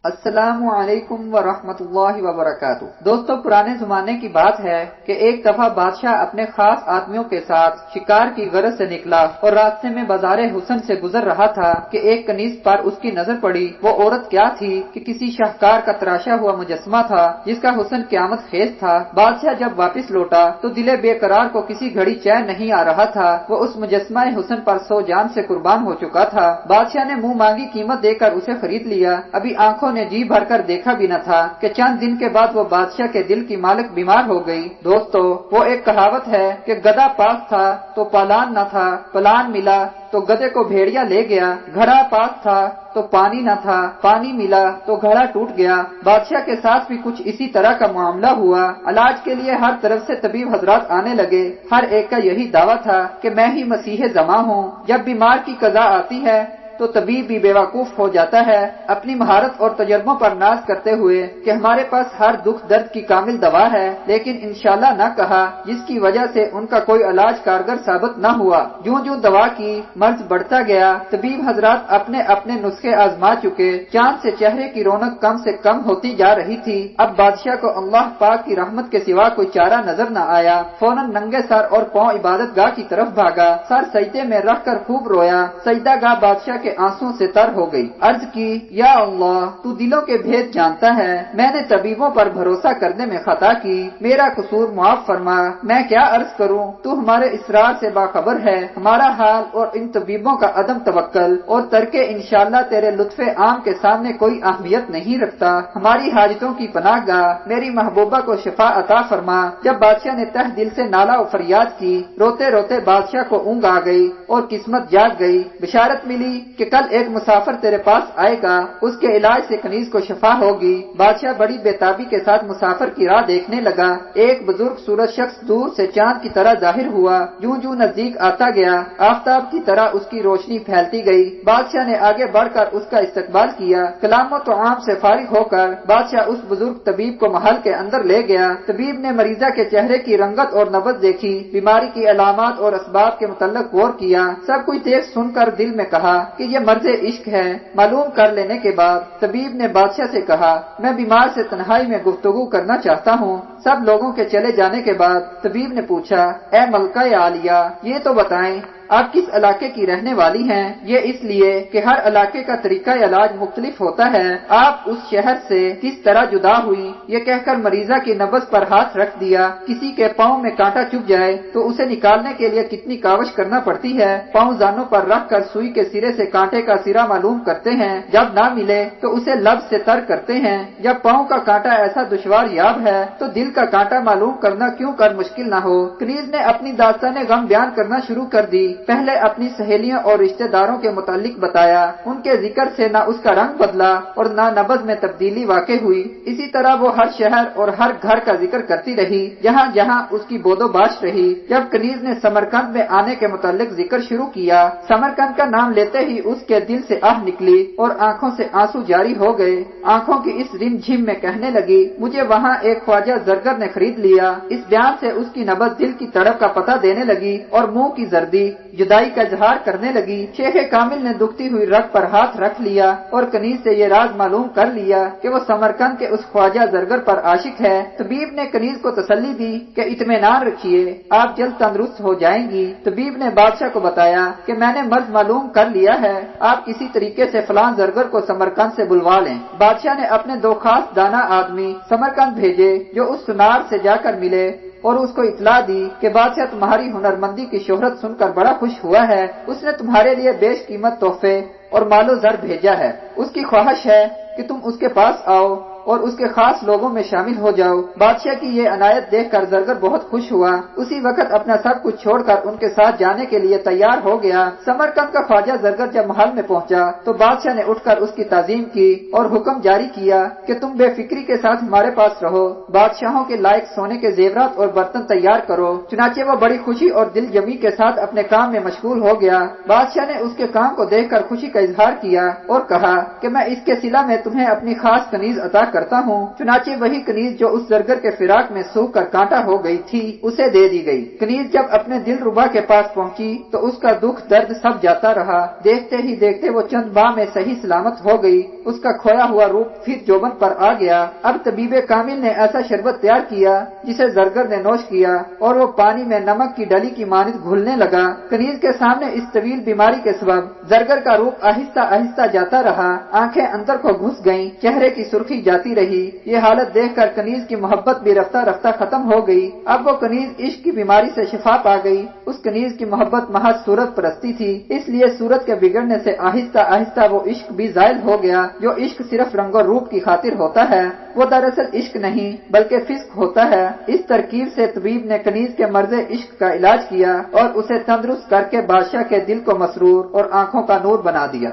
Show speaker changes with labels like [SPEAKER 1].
[SPEAKER 1] السلام علیکم ورحمۃ اللہ وبرکاتہ۔ دوستو، پرانے زمانے کی بات ہے کہ ایک دفعہ بادشاہ اپنے خاص آدمیوں کے ساتھ شکار کی غرض سے نکلا اور راستے میں بازار حسن سے گزر رہا تھا کہ ایک کنیز پر اس کی نظر پڑی۔ وہ عورت کیا تھی کہ کسی شاہکار کا تراشا ہوا مجسمہ تھا جس کا حسن قیامت خیز تھا۔ بادشاہ جب واپس لوٹا تو دل بے قرار کو کسی گھڑی چین نہیں آ رہا تھا۔ وہ اس مجسمہ حسن پر 100 جان سے قربان ہو چکا تھا۔ بادشاہ نے منہ مانگی قیمت دے کر اسے خرید لیا۔ ابھی آنکھوں نے جی بھر کر دیکھا بھی نہ تھا کہ چند دن کے بعد وہ بادشاہ کے دل کی مالک بیمار ہو گئی۔ دوستو، وہ ایک کہاوت ہے کہ گدھا پاس تھا تو پالان نہ تھا، پلان ملا تو گدھے کو بھیڑیا لے گیا، گھڑا پاس تھا تو پانی نہ تھا، پانی ملا تو گھڑا ٹوٹ گیا۔ بادشاہ کے ساتھ بھی کچھ اسی طرح کا معاملہ ہوا۔ علاج کے لیے ہر طرف سے طبیب حضرات آنے لگے۔ ہر ایک کا یہی دعویٰ تھا کہ میں ہی مسیح زماں ہوں۔ جب بیمار کی قضا آتی ہے تو طبیب بھی بیوقوف ہو جاتا ہے، اپنی مہارت اور تجربوں پر ناز کرتے ہوئے کہ ہمارے پاس ہر دکھ درد کی کامل دوا ہے، لیکن انشاءاللہ نہ کہا، جس کی وجہ سے ان کا کوئی علاج کارگر ثابت نہ ہوا۔ جوں جوں دوا کی مرض بڑھتا گیا، طبیب حضرات اپنے اپنے نسخے آزما چکے، چاند سے چہرے کی رونق کم سے کم ہوتی جا رہی تھی۔ اب بادشاہ کو اللہ پاک کی رحمت کے سوا کوئی چارہ نظر نہ آیا۔ فوراً ننگے سر اور پاؤں عبادت گاہ کی طرف بھاگا، سر سجدے میں رکھ کر خوب رویا۔ سجدہ گاہ بادشاہ کے آنسوں سے تر ہو گئی۔ عرض کی، یا اللہ، تو دلوں کے بھید جانتا ہے، میں نے طبیبوں پر بھروسہ کرنے میں خطا کی، میرا قصور معاف فرما۔ میں کیا عرض کروں، تو ہمارے اسرار سے باخبر ہے، ہمارا حال اور ان طبیبوں کا عدم توکل اور ترک انشاءاللہ تیرے لطف عام کے سامنے کوئی اہمیت نہیں رکھتا۔ ہماری حاجتوں کی پناہ گاہ، میری محبوبہ کو شفا عطا فرما۔ جب بادشاہ نے تہ دل سے نالہ و فریاد کی، روتے روتے بادشاہ کو اونگ آ گئی اور قسمت جاگ گئی۔ بشارت ملی کہ کل ایک مسافر تیرے پاس آئے گا، اس کے علاج سے کنیز کو شفا ہوگی۔ بادشاہ بڑی بےتابی کے ساتھ مسافر کی راہ دیکھنے لگا۔ ایک بزرگ صورت شخص دور سے چاند کی طرح ظاہر ہوا، جوں جوں نزدیک آتا گیا آفتاب کی طرح اس کی روشنی پھیلتی گئی۔ بادشاہ نے آگے بڑھ کر اس کا استقبال کیا۔ کلام و طعام سے فارغ ہو کر بادشاہ اس بزرگ طبیب کو محل کے اندر لے گیا۔ طبیب نے مریضہ کے چہرے کی رنگت اور نبض دیکھی، بیماری کی علامات اور اسباب کے متعلق غور کیا۔ سب کچھ دیکھ سن کر دل میں کہا کہ یہ مرض عشق ہے۔ معلوم کر لینے کے بعد طبیب نے بادشاہ سے کہا، میں بیمار سے تنہائی میں گفتگو کرنا چاہتا ہوں۔ سب لوگوں کے چلے جانے کے بعد طبیب نے پوچھا، اے ملکہ عالیہ، یہ تو بتائیں آپ کس علاقے کی رہنے والی ہیں؟ یہ اس لیے کہ ہر علاقے کا طریقہ علاج مختلف ہوتا ہے۔ آپ اس شہر سے کس طرح جدا ہوئی؟ یہ کہہ کر مریضہ کی نبض پر ہاتھ رکھ دیا۔ کسی کے پاؤں میں کانٹا چبھ جائے تو اسے نکالنے کے لیے کتنی کاوش کرنا پڑتی ہے۔ پاؤں زانوں پر رکھ کر سوئی کے سرے سے کانٹے کا سرا معلوم کرتے ہیں، جب نہ ملے تو اسے لب سے تر کرتے ہیں۔ جب پاؤں کا کانٹا ایسا دشوار یاب ہے تو دل کا کانٹا معلوم کرنا کیوں کر مشکل نہ ہو۔ کنیز نے اپنی داستان غم بیان کرنا شروع کر دی۔ پہلے اپنی سہیلیوں اور رشتہ داروں کے متعلق بتایا، ان کے ذکر سے نہ اس کا رنگ بدلا اور نہ نبض میں تبدیلی واقع ہوئی۔ اسی طرح وہ ہر شہر اور ہر گھر کا ذکر کرتی رہی جہاں جہاں اس کی بود و باش رہی۔ جب کنیز نے سمرقند میں آنے کے متعلق ذکر شروع کیا، سمرقند کا نام لیتے ہی اس کے دل سے آہ نکلی اور آنکھوں سے آنسو جاری ہو گئے۔ آنکھوں کی اس رم جھم میں کہنے لگی، مجھے وہاں ایک خواجہ زرگر نے خرید لیا۔ اس بیان سے اس کی نبض دل کی تڑپ کا پتہ دینے لگی اور منہ کی زردی جدائی کا اظہار کرنے لگی۔ شیخ کامل نے دکھتی ہوئی رگ پر ہاتھ رکھ لیا اور کنیز سے یہ راز معلوم کر لیا کہ وہ سمرقند کے اس خواجہ زرگر پر عاشق ہے۔ طبیب نے کنیز کو تسلی دی کہ اطمینان رکھیے، آپ جلد تندرست ہو جائیں گی۔ طبیب نے بادشاہ کو بتایا کہ میں نے مرض معلوم کر لیا ہے، آپ کسی طریقے سے فلاں زرگر کو سمرقند سے بلوا لیں۔ بادشاہ نے اپنے 2 خاص دانا آدمی سمرقند بھیجے جو اس سنار سے جا کر ملے اور اس کو اطلاع دی کہ بادشاہ تمہاری ہنرمندی کی شہرت سن کر بڑا خوش ہوا ہے، اس نے تمہارے لیے بیش قیمت تحفے اور مال و زر بھیجا ہے۔ اس کی خواہش ہے کہ تم اس کے پاس آؤ اور اس کے خاص لوگوں میں شامل ہو جاؤ۔ بادشاہ کی یہ عنایت دیکھ کر زرگر بہت خوش ہوا، اسی وقت اپنا سب کچھ چھوڑ کر ان کے ساتھ جانے کے لیے تیار ہو گیا۔ سمرقند کا خواجہ زرگر جب محل میں پہنچا تو بادشاہ نے اٹھ کر اس کی تعظیم کی اور حکم جاری کیا کہ تم بے فکری کے ساتھ ہمارے پاس رہو، بادشاہوں کے لائق سونے کے زیورات اور برتن تیار کرو۔ چنانچہ وہ بڑی خوشی اور دل جمی کے ساتھ اپنے کام میں مشغول ہو گیا۔ بادشاہ نے اس کے کام کو دیکھ کر خوشی کا اظہار کیا اور کہا کہ میں اس کے صلہ میں تمہیں اپنی خاص کنیز عطا کرتا ہوں۔ چنانچہ وہی کنیز جو اس زرگر کے فراق میں سوکھ کر کانٹا ہو گئی تھی اسے دے دی گئی۔ کنیز جب اپنے دلربا کے پاس پہنچی تو اس کا دکھ درد سب جاتا رہا۔ دیکھتے ہی دیکھتے وہ چند ماہ میں صحیح سلامت ہو گئی۔ اس کا کھویا ہوا روپ پھر جوبن پر آ گیا۔ اب طبیب کامل نے ایسا شربت تیار کیا جسے زرگر نے نوش کیا اور وہ پانی میں نمک کی ڈلی کی مانند گھلنے لگا۔ کنیز کے سامنے اس طویل بیماری کے سبب زرگر کا روپ آہستہ آہستہ جاتا رہا، آنکھیں اندر کو گھس گئیں، چہرے کی سرخی جاتی رہی۔ یہ حالت دیکھ کر کنیز کی محبت بھی رفتہ رفتہ ختم ہو گئی۔ اب وہ کنیز عشق کی بیماری سے شفا پا گئی۔ اس کنیز کی محبت محض صورت پرستی تھی، اس لیے صورت کے بگڑنے سے آہستہ آہستہ وہ عشق بھی زائل ہو گیا۔ جو عشق صرف رنگ و روپ کی خاطر ہوتا ہے وہ دراصل عشق نہیں بلکہ فسق ہوتا ہے۔ اس ترکیب سے طبیب نے کنیز کے مرض عشق کا علاج کیا اور اسے تندرست کر کے بادشاہ کے دل کو مسرور اور آنکھوں کا نور بنا دیا۔